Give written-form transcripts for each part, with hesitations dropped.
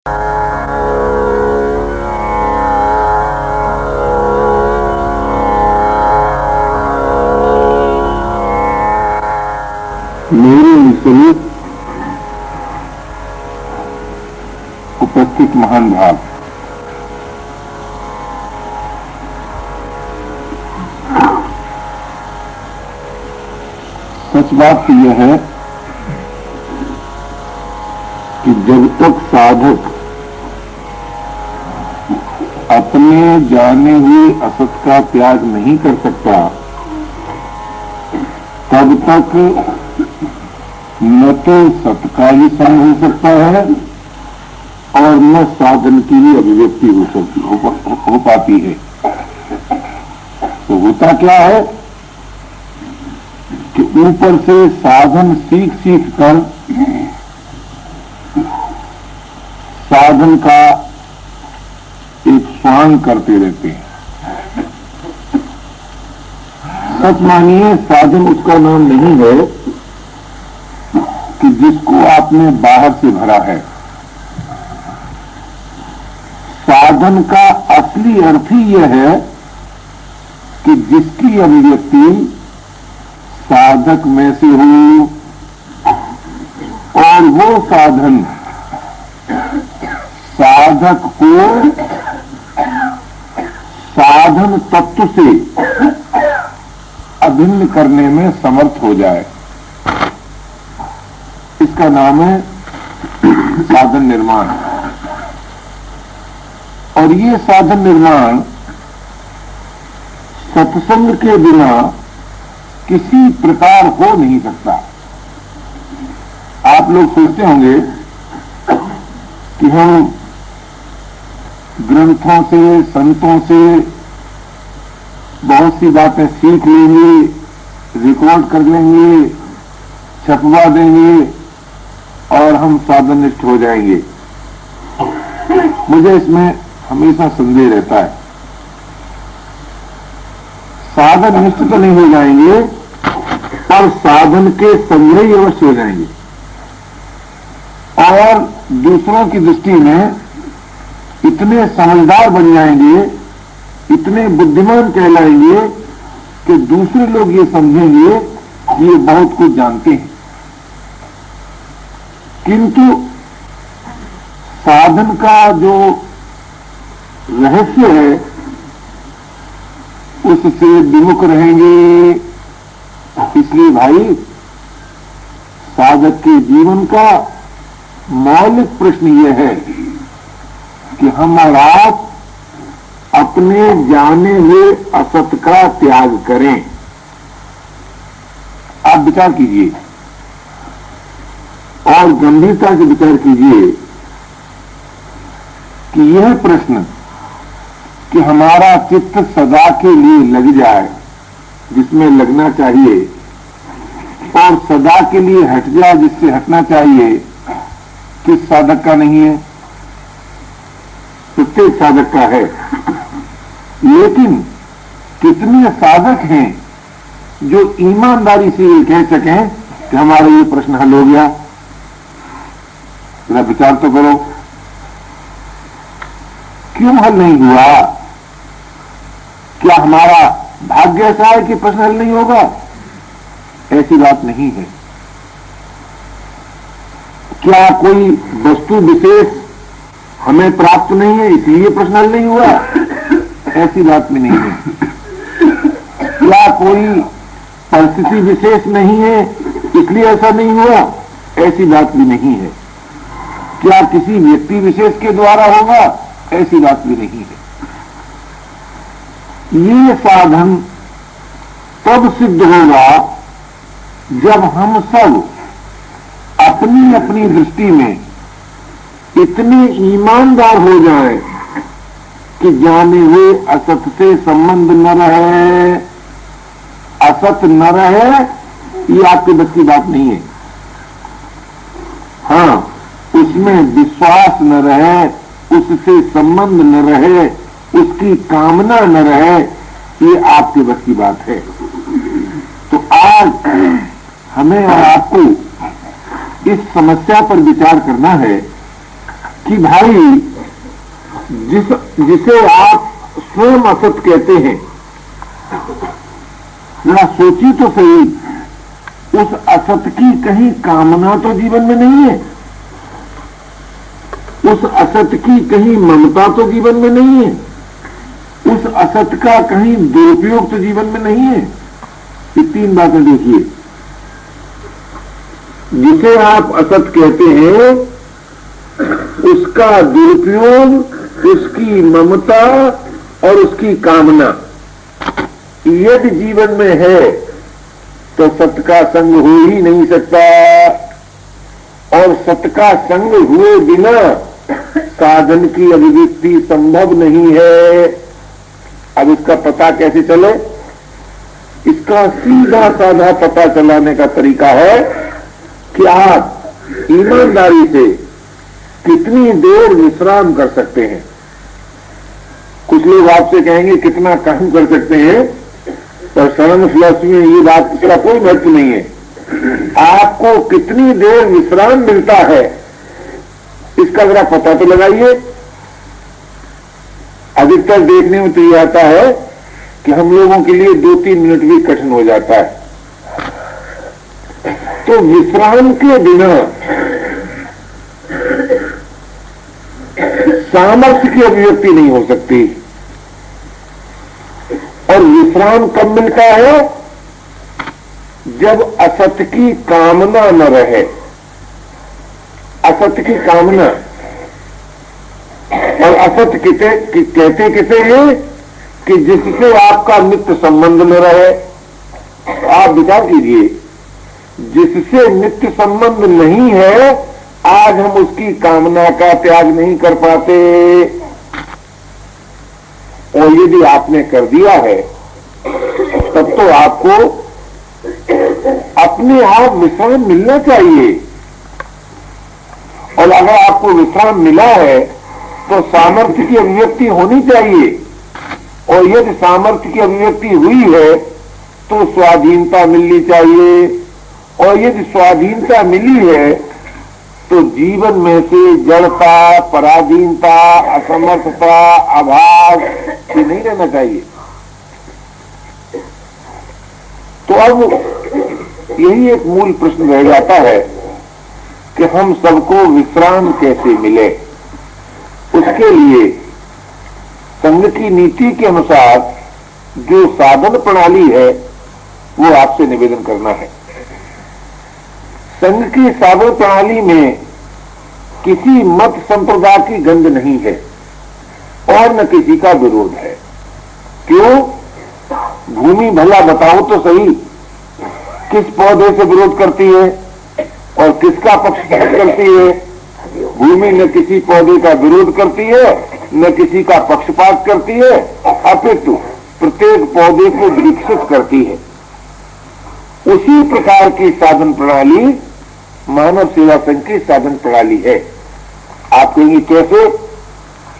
मेरे समीप उपस्थित महान भाव, सच बात तो यह है कि जब तक साधक अपने जाने हुए असत का त्याग नहीं कर सकता, तब तक न तो सत का ही संग हो सकता है और न साधन की भी अभिव्यक्ति हो पाती है। तो होता क्या है कि ऊपर से साधन सीख कर साधन का एक स्वांग करते रहते हैं। सच मानिए, साधन उसका नाम नहीं है कि जिसको आपने बाहर से भरा है। साधन का असली अर्थ ही यह है कि जिसकी अभिव्यक्ति साधक में से हो और वो साधन साधक को साधन तत्व से अभिन्न करने में समर्थ हो जाए। इसका नाम है साधन निर्माण। और ये साधन निर्माण सत्संग के बिना किसी प्रकार हो नहीं सकता। आप लोग सोचते होंगे कि हम ग्रंथों से, संतों से बहुत सी बातें सीख लेंगे, रिकॉर्ड कर लेंगे, छपवा देंगे और हम साधननिष्ठ हो जाएंगे। मुझे इसमें हमेशा संदेह रहता है। साधननिष्ठ तो नहीं हो जाएंगे, पर साधन के संग्रही अवश्य हो जाएंगे और दूसरों की दृष्टि में इतने समझदार बन जाएंगे, इतने बुद्धिमान कहलाएंगे कि दूसरे लोग ये समझेंगे कि ये बहुत कुछ जानते हैं। किंतु साधन का जो रहस्य है उससे विमुख रहेंगे। इसलिए भाई, साधक के जीवन का मौलिक प्रश्न यह है कि हम और आप अपने जाने हुए असत का त्याग करें। आप विचार कीजिए और गंभीरता से विचार कीजिए कि यह प्रश्न कि हमारा चित्त सदा के लिए लग जाए जिसमें लगना चाहिए और सदा के लिए हट जाए जिससे हटना चाहिए, किस साधक का नहीं है? प्रत्येक साधक का है। लेकिन कितने साधक हैं जो ईमानदारी से ये कह सकें कि हमारा ये प्रश्न हल हो गया? जरा विचार तो करो, क्यों हल नहीं हुआ? क्या हमारा भाग्य ऐसा है कि प्रश्न हल नहीं होगा? ऐसी बात नहीं है। क्या कोई वस्तु विशेष हमें प्राप्त नहीं है इसलिए प्रश्न हल नहीं हुआ? ऐसी बात भी नहीं है। क्या कोई परिस्थिति विशेष नहीं है इसलिए ऐसा नहीं हुआ? ऐसी बात भी नहीं है। क्या किसी व्यक्ति विशेष के द्वारा होगा? ऐसी बात भी नहीं है। ये साधन तब सिद्ध होगा जब हम सब अपनी अपनी दृष्टि में इतने ईमानदार हो जाएं कि जाने हुए असत से संबंध न रहे। असत न रहे ये आपके बस की बात नहीं है। हाँ, उसमें विश्वास न रहे, उससे संबंध न रहे, उसकी कामना न रहे, ये आपके बस की बात है। तो आज हमें और आपको इस समस्या पर विचार करना है कि भाई जिसे आप स्वयं असत कहते हैं, जरा सोची तो सही, उस असत की कहीं कामना तो जीवन में नहीं है, उस असत की कहीं ममता तो जीवन में नहीं है, उस असत का कहीं दुरुपयोग तो जीवन में नहीं है। ये तीन बातें देखिए। जिसे आप असत कहते हैं उसका दुरुपयोग, उसकी ममता और उसकी कामना यदि जीवन में है तो सत का संग हो ही नहीं सकता, और सत का संग हुए बिना साधन की अभिव्यक्ति संभव नहीं है। अब इसका पता कैसे चले? इसका सीधा साधा पता चलाने का तरीका है कि आप ईमानदारी से कितनी देर विश्राम कर सकते हैं। कुछ लोग आपसे कहेंगे कितना काम कर सकते हैं, पर शरण फिलॉसफी में ये बात, इसका कोई महत्व नहीं है। आपको कितनी देर विश्राम मिलता है इसका जरा पता तो लगाइए। अधिकतर देखने में तो ये आता है कि हम लोगों के लिए 2-3 मिनट भी कठिन हो जाता है। तो विश्राम के बिना सामर्थ्य की अभिव्यक्ति नहीं हो सकती। और विश्राम कब मिलता है? जब असत की कामना न रहे। असत की कामना, और असत कहते किसे हैं कि जिससे आपका नित्य संबंध न रहे। आप विचार कीजिए, जिससे नित्य संबंध नहीं है आज हम उसकी कामना का त्याग नहीं कर पाते, और यदि आपने कर दिया है तब तो आपको अपने आप विश्राम मिलना चाहिए। और अगर आपको विश्राम मिला है तो सामर्थ्य की अभिव्यक्ति होनी चाहिए, और यदि सामर्थ्य की अभिव्यक्ति हुई है तो स्वाधीनता मिलनी चाहिए, और यदि स्वाधीनता मिली है तो जीवन में से जड़ता, पराधीनता, असमर्थता, अभाव ये नहीं रहना चाहिए। तो अब यही एक मूल प्रश्न रह जाता है कि हम सबको विश्राम कैसे मिले। उसके लिए संघ की नीति के अनुसार जो साधन प्रणाली है वो आपसे निवेदन करना है। संघ की साधन प्रणाली में किसी मत संप्रदाय की गंध नहीं है और न किसी का विरोध है। क्यों? भूमि भला बताओ तो सही, किस पौधे से विरोध करती है और किसका पक्षपात करती है? भूमि न किसी पौधे का विरोध करती है, न किसी का पक्षपात करती है, अपितु प्रत्येक पौधे को विकसित करती है। उसी प्रकार की साधन प्रणाली मानव सेवा संघ की साधन प्रणाली है। आप कहेंगे कैसे?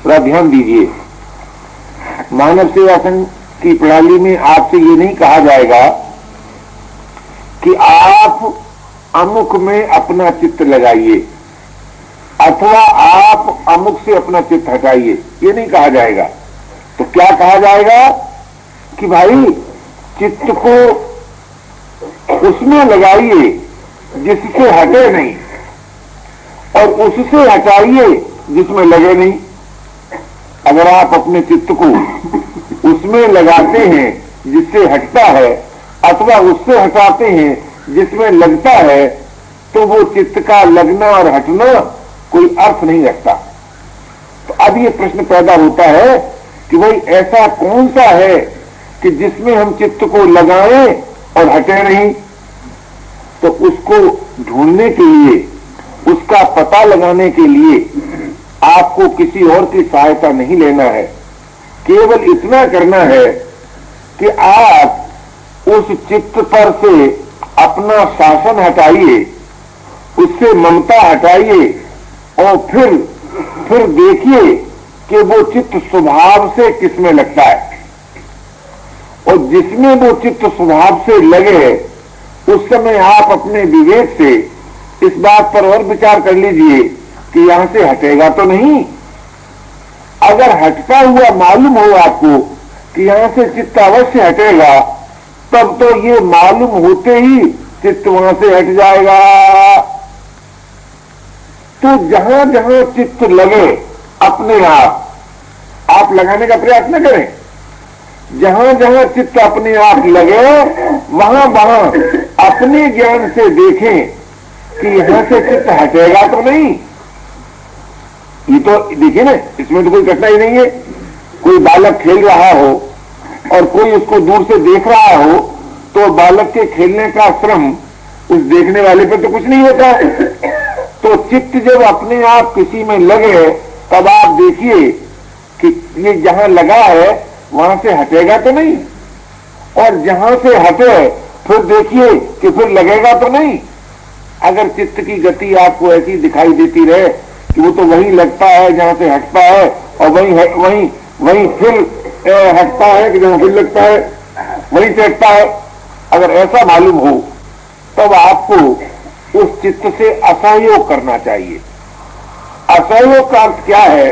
थोड़ा ध्यान दीजिए। मानव सेवा संघ की प्रणाली में आपसे ये नहीं कहा जाएगा कि आप अमुक में अपना चित्त लगाइए अथवा आप अमुक से अपना चित्त हटाइए, ये नहीं कहा जाएगा। तो क्या कहा जाएगा कि भाई चित्त को उसमें लगाइए जिससे हटे नहीं, और उससे हटाइए जिसमें लगे नहीं। अगर आप अपने चित्त को उसमें लगाते हैं जिससे हटता है अथवा उससे हटाते हैं जिसमें लगता है, तो वो चित्त का लगना और हटना कोई अर्थ नहीं रखता। तो अब ये प्रश्न पैदा होता है कि भाई ऐसा कौन सा है कि जिसमें हम चित्त को लगाएं और हटे नहीं? तो उसको ढूंढने के लिए, उसका पता लगाने के लिए आपको किसी और की सहायता नहीं लेना है। केवल इतना करना है कि आप उस चित्त पर से अपना शासन हटाइए, उससे ममता हटाइए, और फिर देखिए कि वो चित्त स्वभाव से किसमें लगता है। और जिसमें वो चित्त स्वभाव से लगे उस समय आप अपने विवेक से इस बात पर और विचार कर लीजिए कि यहां से हटेगा तो नहीं। अगर हटता हुआ मालूम हो आपको कि यहां से चित्त अवश्य हटेगा, तब तो ये मालूम होते ही चित्त वहां से हट जाएगा। तो जहां जहां चित्त लगे अपने आप लगाने का प्रयास न करें। जहां जहां चित्त अपने आप लगे वहां वहां अपने ज्ञान से देखें कि यहां से चित्त हटेगा तो नहीं। ये तो देखिए ना, इसमें तो कोई कठिनाई नहीं है। कोई बालक खेल रहा हो और कोई उसको दूर से देख रहा हो, तो बालक के खेलने का श्रम उस देखने वाले पर तो कुछ नहीं होता। तो चित्त जब अपने आप किसी में लगे, तब आप देखिए कि ये जहां लगा है वहां से हटेगा तो नहीं, और जहां से हटे फिर देखिए कि फिर लगेगा तो नहीं। अगर चित्त की गति आपको ऐसी दिखाई देती रहे कि वो तो वहीं लगता है जहां से हटता है, और वहीं फिर हटता है कि जहां फिर लगता है, वहीं से हटता है, अगर ऐसा मालूम हो, तब आपको उस चित्त से असहयोग करना चाहिए। असहयोग का अर्थ क्या है?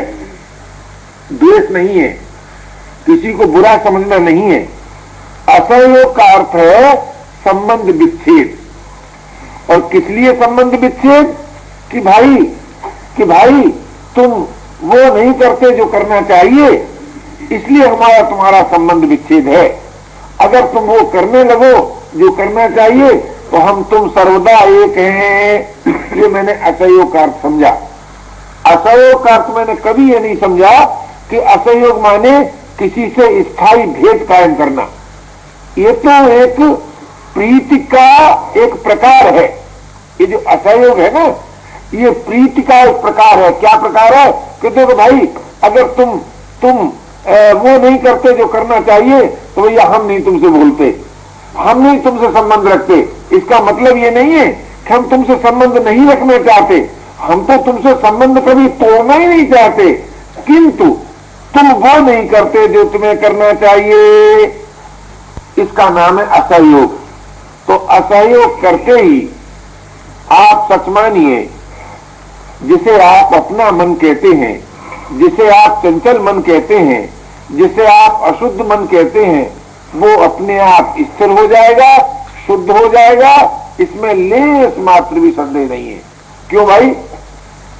द्वेष नहीं है, किसी को बुरा समझना नहीं है। असहयोग का अर्थ है संबंध विच्छेद। और किस लिए संबंध विच्छेद? कि भाई तुम वो नहीं करते जो करना चाहिए, इसलिए हमारा तुम्हारा संबंध विच्छेद है। अगर तुम वो करने लगो जो करना चाहिए, तो हम तुम सर्वदा एक हैं। ये मैंने असहयोग का अर्थ समझा। असहयोग का अर्थ मैंने कभी ये नहीं समझा कि असहयोग माने किसी से स्थायी भेद कायम करना। ये तो एक प्रीति का एक प्रकार है। ये जो असहयोग है ना, ये प्रीति का एक प्रकार है। क्या प्रकार है? कि देखो भाई, अगर तुम वो नहीं करते जो करना चाहिए, तो भैया हम नहीं तुमसे बोलते, हम नहीं तुमसे संबंध रखते। इसका मतलब ये नहीं है कि हम तुमसे संबंध नहीं रखना चाहते, हम तो तुमसे संबंध कभी तोड़ना ही नहीं चाहते, किंतु तुम वो नहीं करते जो तुम्हें करना चाहिए। इसका नाम है असहयोग। तो असहयोग करते ही आप सच मानिए, जिसे आप अपना मन कहते हैं, जिसे आप चंचल मन कहते हैं, जिसे आप अशुद्ध मन कहते हैं, वो अपने आप स्थिर हो जाएगा, शुद्ध हो जाएगा। इसमें लेस मात्र भी संदेह नहीं है। क्यों भाई?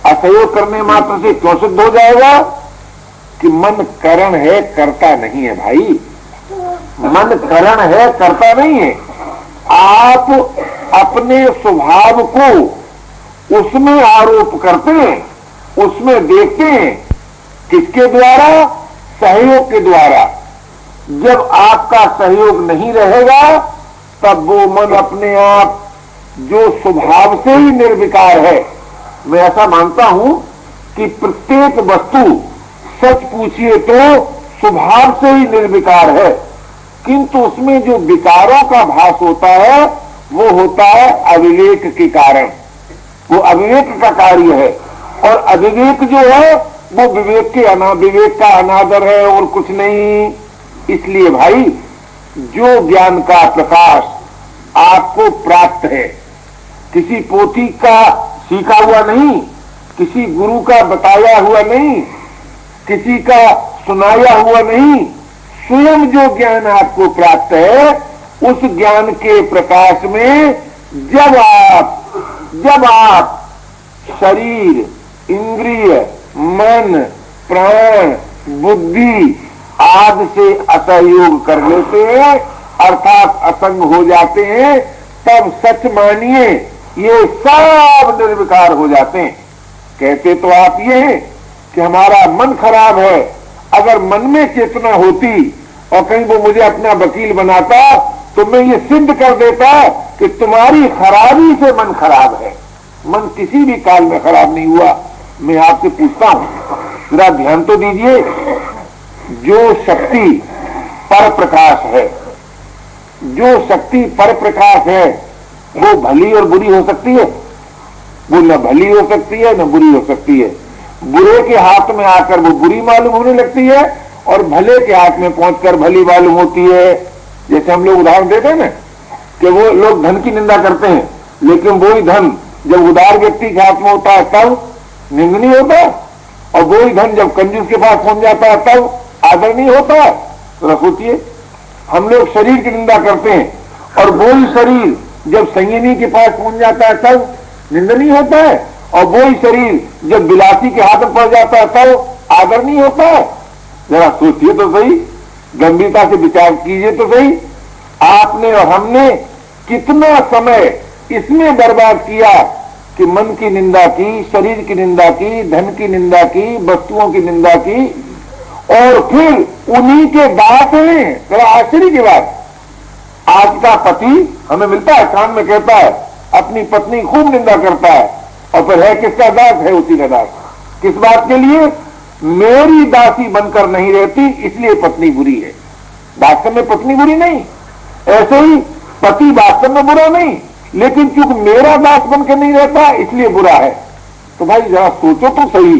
असहयोग करने मात्र से क्यों शुद्ध हो जाएगा? कि मन करण है, करता नहीं है। भाई मन करण है, करता नहीं है। आप अपने स्वभाव को उसमें आरोप करते हैं, उसमें देखते हैं। किसके द्वारा? सहयोग के द्वारा। जब आपका सहयोग नहीं रहेगा, तब वो मन अपने आप जो स्वभाव से ही निर्विकार है। मैं ऐसा मानता हूं कि प्रत्येक वस्तु सच पूछिए तो स्वभाव से ही निर्विकार है, किंतु उसमें जो विकारों का भास होता है, वो होता है अविवेक के कारण। वो अविवेक का कार्य है, और अविवेक जो है वो विवेक का अनादर है, और कुछ नहीं। इसलिए भाई, जो ज्ञान का प्रकाश आपको प्राप्त है, किसी पोथी का सीखा हुआ नहीं, किसी गुरु का बताया हुआ नहीं, किसी का सुनाया हुआ नहीं, स्वयं जो ज्ञान आपको प्राप्त है, उस ज्ञान के प्रकाश में जब आप शरीर, इंद्रिय, मन, प्राण, बुद्धि आदि से असहयोग कर लेते हैं, अर्थात असंग हो जाते हैं, तब सच मानिए ये सब निर्विकार हो जाते हैं। कहते तो आप ये हैं कि हमारा मन खराब है। अगर मन में चेतना होती और कहीं वो मुझे अपना वकील बनाता, तो मैं ये सिद्ध कर देता कि तुम्हारी खराबी से मन खराब है। मन किसी भी काल में खराब नहीं हुआ। मैं आपसे पूछता हूं, जरा ध्यान तो दीजिए, जो शक्ति पर प्रकाश है, जो शक्ति पर प्रकाश है, वो भली और बुरी हो सकती है? वो न भली हो सकती है न बुरी हो सकती है। बुरे के हाथ में आकर वो बुरी मालूम होने लगती है, और भले के हाथ में पहुंचकर भली मालूम होती है। जैसे हम लोग उदाहरण देते हैं ना, कि वो लोग धन की निंदा करते हैं, लेकिन वही धन जब उदार व्यक्ति के हाथ में होता है, निंदनीय होता है। और वही धन जब कंजूस के पास पहुंच जाता है तब आदरणीय होता है। तो सोचिए, हम लोग शरीर की निंदा करते हैं और वही शरीर जब संयमी के पास पहुंच जाता है तब निंदनीय होता है, और वही शरीर जब बिलासी के हाथ में पड़ जाता है तब आदरणीय होता है। जरा सोचिए तो सही, गंभीरता से विचार कीजिए तो सही। आपने और हमने कितना समय इसमें बर्बाद किया कि मन की निंदा की, शरीर की निंदा की, धन की निंदा की, वस्तुओं की निंदा की, और फिर उन्हीं के दास हैं। जरा आश्चर्य की बात, आज का पति हमें मिलता है, कान में कहता है, अपनी पत्नी खूब निंदा करता है, और फिर है किसका दास? है उसी का दास। किस बात के लिए? मेरी दासी बनकर नहीं रहती इसलिए पत्नी बुरी है। वास्तव में पत्नी बुरी नहीं, ऐसे ही पति वास्तव में बुरा नहीं, लेकिन क्योंकि मेरा दास बनकर नहीं रहता इसलिए बुरा है। तो भाई जरा सोचो तो सही,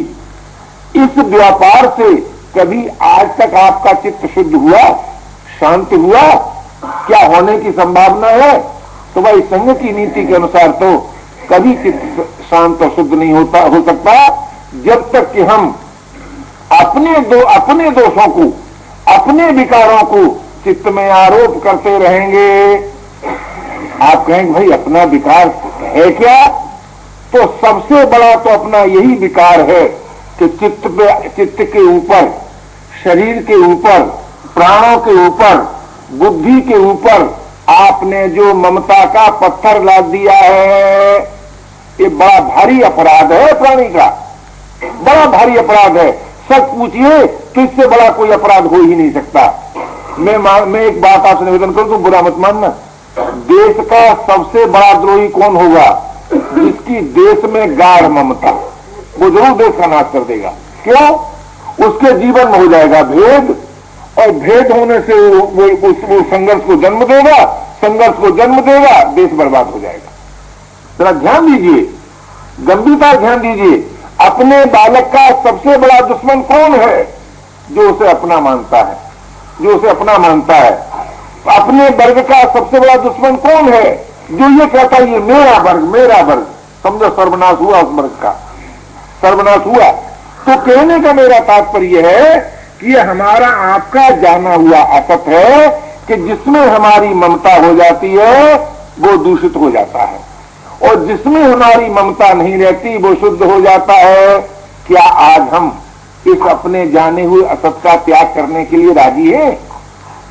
इस व्यापार से कभी आज तक आपका चित्त शुद्ध हुआ, शांत हुआ? क्या होने की संभावना है? तो भाई संघ की नीति के अनुसार तो कभी चित्त शांत और शुद्ध नहीं हो सकता जब तक कि हम अपने दोषों को, अपने विकारों को चित्त में आरोप करते रहेंगे। आप कहेंगे भाई अपना विकार है क्या? तो सबसे बड़ा तो अपना यही विकार है कि चित्त के ऊपर, शरीर के ऊपर, प्राणों के ऊपर, बुद्धि के ऊपर आपने जो ममता का पत्थर लाद दिया है, ये बड़ा भारी अपराध है प्राणी का, बड़ा भारी अपराध है। सच पूछिए तो इससे बड़ा कोई अपराध हो ही नहीं सकता। मैं एक बात आपसे निवेदन करूं तो बुरा मत मानना, देश का सबसे बड़ा द्रोही कौन होगा? जिसकी देश में गाढ़ ममता, वो जरूर देश का नाश कर देगा। क्यों? उसके जीवन में हो जाएगा भेद, और भेद होने से वो संघर्ष को जन्म देगा, संघर्ष को जन्म देगा, देश बर्बाद हो जाएगा। जरा ध्यान दीजिए, गंभीरता ध्यान दीजिए। अपने बालक का सबसे बड़ा दुश्मन कौन है? जो उसे अपना मानता है, जो उसे अपना मानता है। अपने वर्ग का सबसे बड़ा दुश्मन कौन है? जो ये कहता है ये मेरा वर्ग, मेरा वर्ग। समझो सर्वनाश हुआ उस वर्ग का, सर्वनाश हुआ। तो कहने का मेरा तात्पर्य है कि ये हमारा आपका जाना हुआ असत है कि जिसमें हमारी ममता हो जाती है वो दूषित हो जाता है, और जिसमें हमारी ममता नहीं रहती वो शुद्ध हो जाता है। क्या आज हम इस अपने जाने हुए असत का त्याग करने के लिए राजी हैं?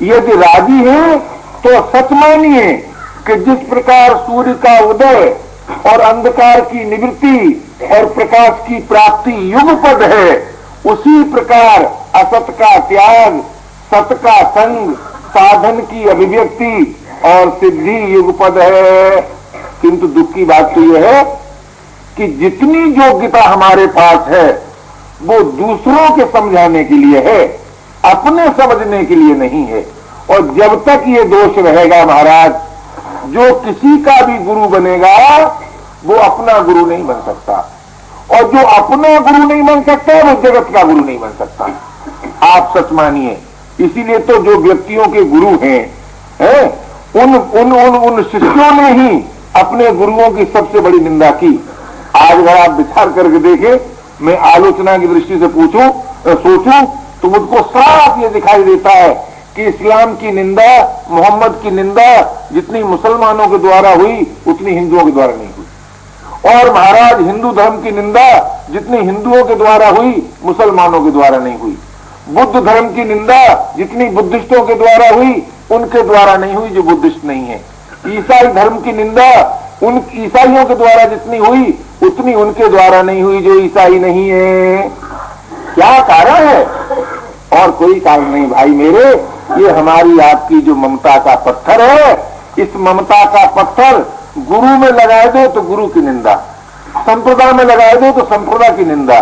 यदि राजी हैं तो सच मानिए कि जिस प्रकार सूर्य का उदय और अंधकार की निवृत्ति और प्रकाश की प्राप्ति युगपद है, उसी प्रकार असत का त्याग, सत का संग, साधन की अभिव्यक्ति और सिद्धि युगपद है। किंतु दुख की बात तो यह है कि जितनी योग्यता हमारे पास है वो दूसरों के समझाने के लिए है, अपने समझने के लिए नहीं है। और जब तक ये दोष रहेगा महाराज, जो किसी का भी गुरु बनेगा वो अपना गुरु नहीं बन सकता, और जो अपना गुरु नहीं बन सकता वो जगत का गुरु नहीं बन सकता। आप सच मानिए। इसीलिए तो जो व्यक्तियों के गुरु हैं, उन शिष्यों ने ही अपने गुरुओं की सबसे बड़ी निंदा की। आज अगर आप विचार करके देखें, मैं आलोचना की दृष्टि से सोचूं तो मुझको साफ ये दिखाई देता है कि इस्लाम की निंदा, मोहम्मद की निंदा जितनी मुसलमानों के द्वारा हुई उतनी हिंदुओं के द्वारा नहीं हुई, और महाराज हिंदू धर्म की निंदा जितनी हिंदुओं के द्वारा हुई मुसलमानों के द्वारा नहीं हुई। बुद्ध धर्म की निंदा जितनी बुद्धिस्टों के द्वारा हुई उनके द्वारा नहीं हुई जो बुद्धिस्ट नहीं है। ईसाई धर्म की निंदा उन ईसाइयों के द्वारा जितनी हुई उतनी उनके द्वारा नहीं हुई जो ईसाई नहीं है। क्या कारण है? और कोई कारण नहीं भाई मेरे, ये हमारी आपकी जो ममता का पत्थर है, इस ममता का पत्थर गुरु में लगाए दो तो गुरु की निंदा, संप्रदाय में लगाए दो तो संप्रदाय की निंदा,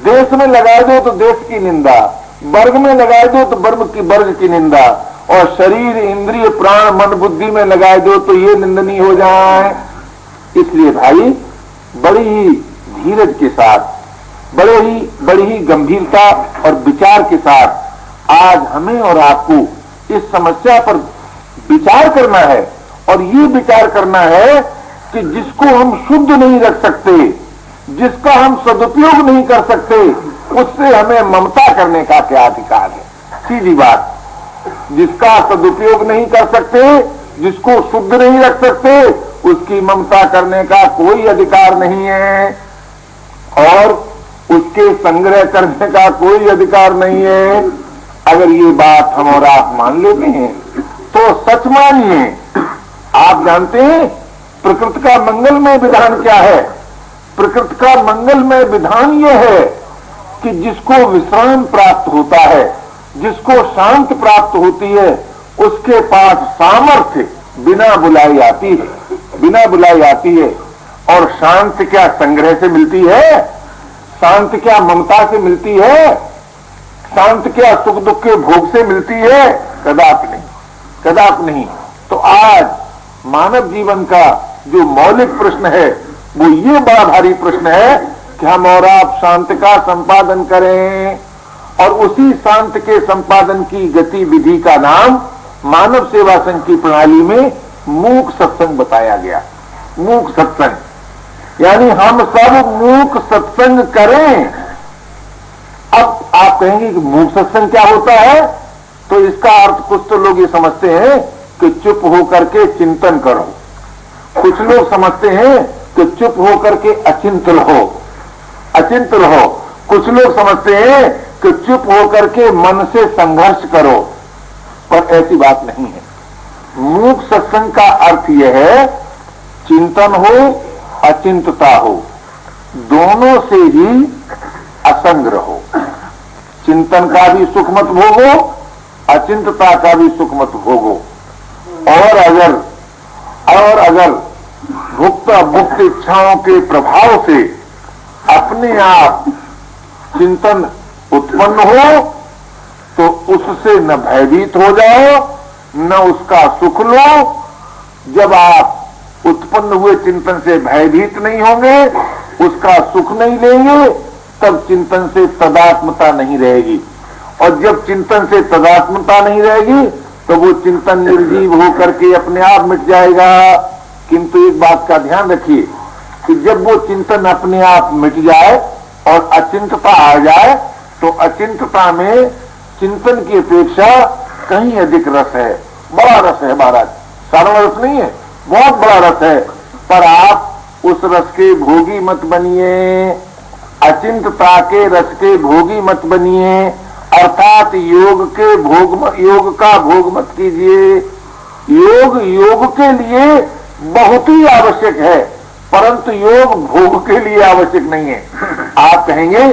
देश में लगाए दो तो देश की निंदा, वर्ग में लगाए दो तो वर्ग की निंदा, और शरीर, इंद्रिय, प्राण, मन, बुद्धि में लगाए दो तो ये निंदनीय हो जाए। इसलिए भाई बड़ी ही धीरज के साथ, बड़ी ही गंभीरता और विचार के साथ आज हमें और आपको इस समस्या पर विचार करना है, और ये विचार करना है कि जिसको हम शुद्ध नहीं रख सकते, जिसका हम सदुपयोग नहीं कर सकते उससे हमें ममता करने का क्या अधिकार है? सीधी बात। जिसका सदुपयोग नहीं कर सकते, जिसको शुद्ध नहीं रख सकते, उसकी ममता करने का कोई अधिकार नहीं है और उसके संग्रह करने का कोई अधिकार नहीं है। अगर ये बात हम और आप मान लेते हैं तो सच मानिए। आप जानते हैं प्रकृति का मंगलमय विधान क्या है? प्रकृति का मंगलमय विधान यह है कि जिसको विश्राम प्राप्त होता है, जिसको शांत प्राप्त होती है, उसके पास सामर्थ्य बिना बुलाई आती है, बिना बुलाई आती है। और शांत क्या संग्रह से मिलती है? शांत क्या ममता से मिलती है? शांत क्या सुख दुख के भोग से मिलती है? कदापि नहीं, कदापि नहीं। तो आज मानव जीवन का जो मौलिक प्रश्न है वो ये बड़ा भारी प्रश्न है कि हम और आप शांत का संपादन करें। और उसी शांत के संपादन की गतिविधि का नाम मानव सेवा संघ की प्रणाली में मूक सत्संग बताया गया। मूक सत्संग यानी हम सब मूक सत्संग करें। अब आप कहेंगे कि मूक सत्संग क्या होता है? तो इसका अर्थ कुछ तो लोग ये समझते हैं कि चुप होकर के चिंतन करो, कुछ लोग समझते हैं कि चुप होकर के अचिंत रहो, अचिंत रहो। कुछ लोग समझते हैं कि चुप होकर के मन से संघर्ष करो, पर ऐसी बात नहीं है। मूक सत्संग का अर्थ यह है चिंतन हो, अचिंतता हो, दोनों से ही असंग रहो। चिंतन का भी सुख मत भोगो, अचिंतता का भी सुख मत भोगो। और अगर भुक्त अभुक्त इच्छाओं के प्रभाव से अपने आप चिंतन उत्पन्न हो तो उससे न भयभीत हो जाओ, न उसका सुख लो। जब आप उत्पन्न हुए चिंतन से भयभीत नहीं होंगे, उसका सुख नहीं लेंगे, तब चिंतन से तदात्मता नहीं रहेगी। और जब चिंतन से तदात्मता नहीं रहेगी तो वो चिंतन निर्जीव होकर के अपने आप मिट जाएगा। किंतु एक बात का ध्यान रखिए कि जब वो चिंतन अपने आप मिट जाए और अचिंतता आ जाए तो अचिंतता में चिंतन की अपेक्षा कहीं अधिक रस है, बड़ा रस है महाराज। साधारण रस नहीं है, बहुत बड़ा रस है। पर आप उस रस के भोगी मत बनिए, अचिंतता के रस के भोगी मत बनिए। अर्थात योग का भोग मत कीजिए। योग के लिए बहुत ही आवश्यक है, परंतु योग भोग के लिए आवश्यक नहीं है। आप कहेंगे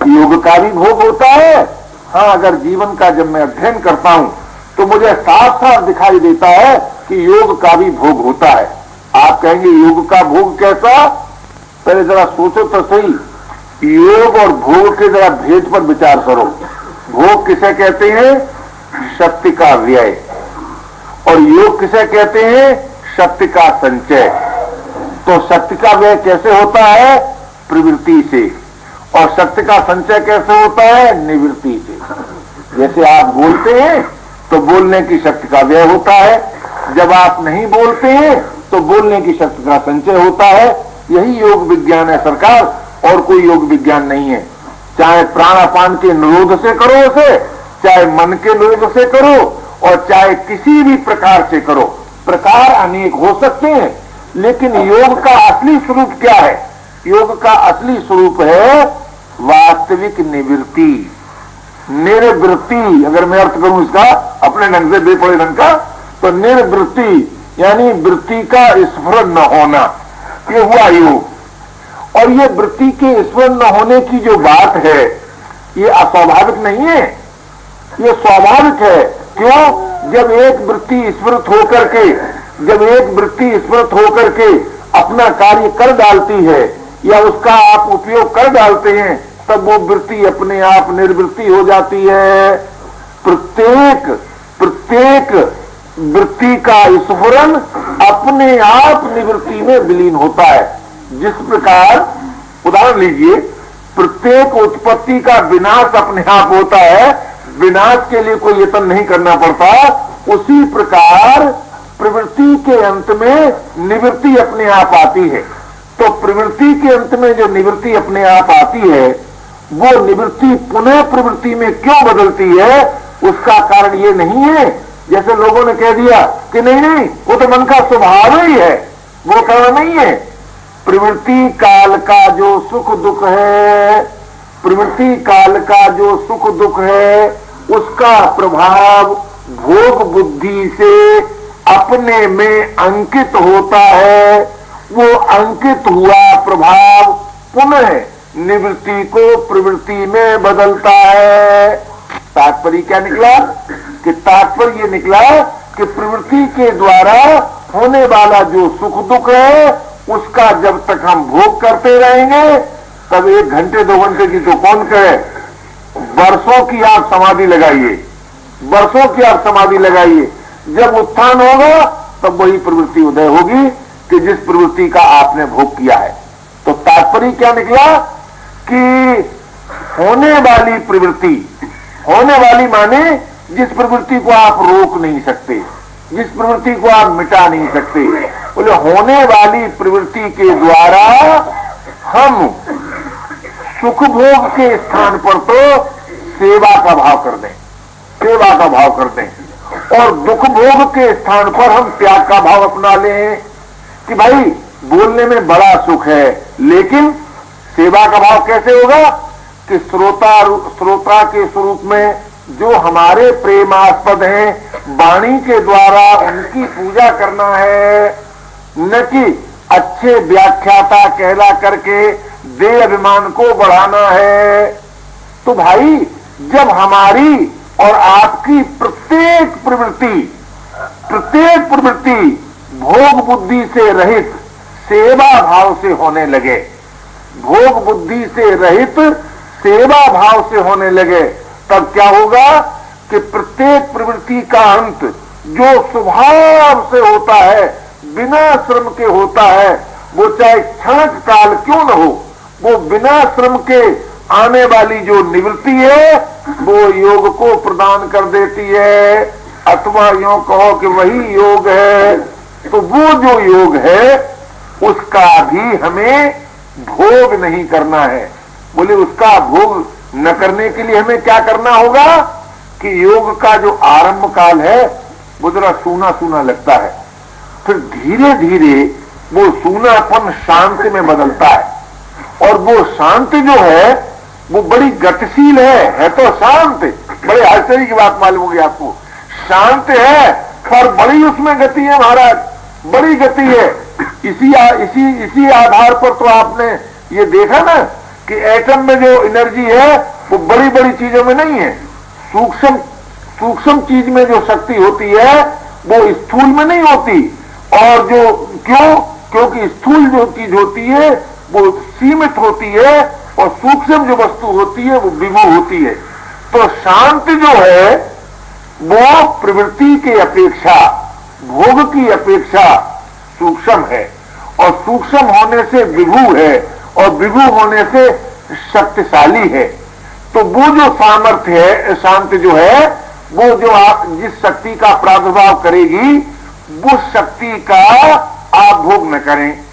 योग का भी भोग होता है। हाँ, अगर जीवन का जब मैं अध्ययन करता हूं तो मुझे साफ साफ दिखाई देता है कि योग का भी भोग होता है। आप कहेंगे योग का भोग कैसा? पहले जरा सोचो तो सही, योग और भोग के जरा भेद पर विचार करो। भोग किसे कहते हैं? शक्ति का व्यय। और योग किसे कहते हैं? शक्ति का संचय। तो शक्ति का व्यय कैसे होता है? प्रवृत्ति से। और शक्ति का संचय कैसे होता है? निवृत्ति से। जैसे आप बोलते हैं तो बोलने की शक्ति का व्यय होता है, जब आप नहीं बोलते हैं तो बोलने की शक्ति का संचय होता है। यही योग विज्ञान है सरकार, और कोई योग विज्ञान नहीं है। चाहे प्राणापान के निरोध से करो उसे, चाहे मन के निरोध से करो, और चाहे किसी भी प्रकार से करो। प्रकार अनेक हो सकते हैं, लेकिन योग का असली स्वरूप क्या है? योग का असली स्वरूप है वास्तविक निवृत्ति, निर्वृत्ति। अगर मैं अर्थ करूं इसका अपने ढंग से, बेपड़े ढंग का, तो निर्वृत्ति यानी वृत्ति का स्फुरन न होना, ये हुआ योग। और ये वृत्ति के स्फुरन न होने की जो बात है, ये अस्वाभाविक नहीं है, ये स्वाभाविक है। क्यों? जब एक वृत्ति स्फुरित होकर के अपना कार्य कर डालती है या उसका आप उपयोग कर डालते हैं, तब वो वृत्ति अपने आप निर्वृत्ति हो जाती है। प्रत्येक वृत्ति का स्फुरन अपने आप निवृत्ति में विलीन होता है। जिस प्रकार, उदाहरण लीजिए, प्रत्येक उत्पत्ति का विनाश अपने आप होता है, विनाश के लिए कोई यत्न नहीं करना पड़ता, उसी प्रकार प्रवृत्ति के अंत में निवृत्ति अपने आप आती है। तो तो प्रवृत्ति के अंत में जो निवृत्ति अपने आप आती है, वो निवृत्ति पुनः प्रवृत्ति में क्यों बदलती है, उसका कारण ये नहीं है जैसे लोगों ने कह दिया कि नहीं नहीं वो तो मन का स्वभाव ही है, वो कारण नहीं है। प्रवृत्ति काल का जो सुख दुख है, प्रवृत्ति काल का जो सुख दुख है, उसका प्रभाव भोग बुद्धि से अपने में अंकित होता है। वो अंकित हुआ प्रभाव पुनः निवृत्ति को प्रवृत्ति में बदलता है। तात्पर्य क्या निकला कि तात्पर्य ये निकला कि प्रवृत्ति के द्वारा होने वाला जो सुख दुख है, उसका जब तक हम भोग करते रहेंगे, तब 1 घंटे 2 घंटे की तो कौन करे, वर्षों की आप समाधि लगाइए, वर्षों की आप समाधि लगाइए, जब उत्थान होगा तब वही प्रवृत्ति उदय होगी कि जिस प्रवृत्ति का आपने भोग किया है। तो तात्पर्य क्या निकला कि होने वाली प्रवृत्ति, होने वाली माने जिस प्रवृत्ति को आप रोक नहीं सकते, जिस प्रवृत्ति को आप मिटा नहीं सकते, बोले होने वाली प्रवृत्ति के द्वारा हम सुख भोग के स्थान पर तो सेवा का भाव कर दें, सेवा का भाव कर दें, और दुख भोग के स्थान पर हम त्याग का भाव अपना लें कि भाई बोलने में बड़ा सुख है, लेकिन सेवा का भाव कैसे होगा कि श्रोता के स्वरूप में जो हमारे प्रेमास्पद हैं, वाणी के द्वारा उनकी पूजा करना है, न कि अच्छे व्याख्याता कहला करके देह अभिमान को बढ़ाना है। तो भाई जब हमारी और आपकी प्रत्येक प्रवृत्ति भोग बुद्धि से रहित सेवा भाव से होने लगे, भोग बुद्धि से रहित सेवा भाव से होने लगे, तब क्या होगा कि प्रत्येक प्रवृत्ति का अंत जो स्वभाव से होता है, बिना श्रम के होता है, वो चाहे क्षण काल क्यों न हो, वो बिना श्रम के आने वाली जो निवृत्ति है वो योग को प्रदान कर देती है। अथवा यूं कहो कि वही योग है। तो वो जो योग है उसका भी हमें भोग नहीं करना है। बोले उसका भोग न करने के लिए हमें क्या करना होगा कि योग का जो आरंभ काल है वो जरा सूना सूना लगता है, फिर धीरे धीरे वो सूनापन शांति में बदलता है, और वो शांति जो है वो बड़ी गतिशील है तो शांत, बड़े आश्चर्य की बात मालूम होगी आपको, शांत है पर बड़ी उसमें गति है महाराज, बड़ी गति है। इसी आधार पर तो आपने ये देखा ना कि एटम में जो एनर्जी है वो बड़ी बड़ी चीजों में नहीं है, सूक्ष्म चीज में जो शक्ति होती है वो स्थूल में नहीं होती। और जो क्योंकि स्थूल जो चीज होती है वो सीमित होती है और सूक्ष्म जो वस्तु होती है वो विभु होती है। तो शांति जो है वो प्रवृत्ति की अपेक्षा, भोग की अपेक्षा सूक्ष्म है, और सूक्ष्म होने से विभु है, और विभु होने से शक्तिशाली है। तो वो जो सामर्थ्य है, शांति जो है, वो जो आप जिस शक्ति का प्रादुर्भाव करेगी, वो शक्ति का आप भोग न करें।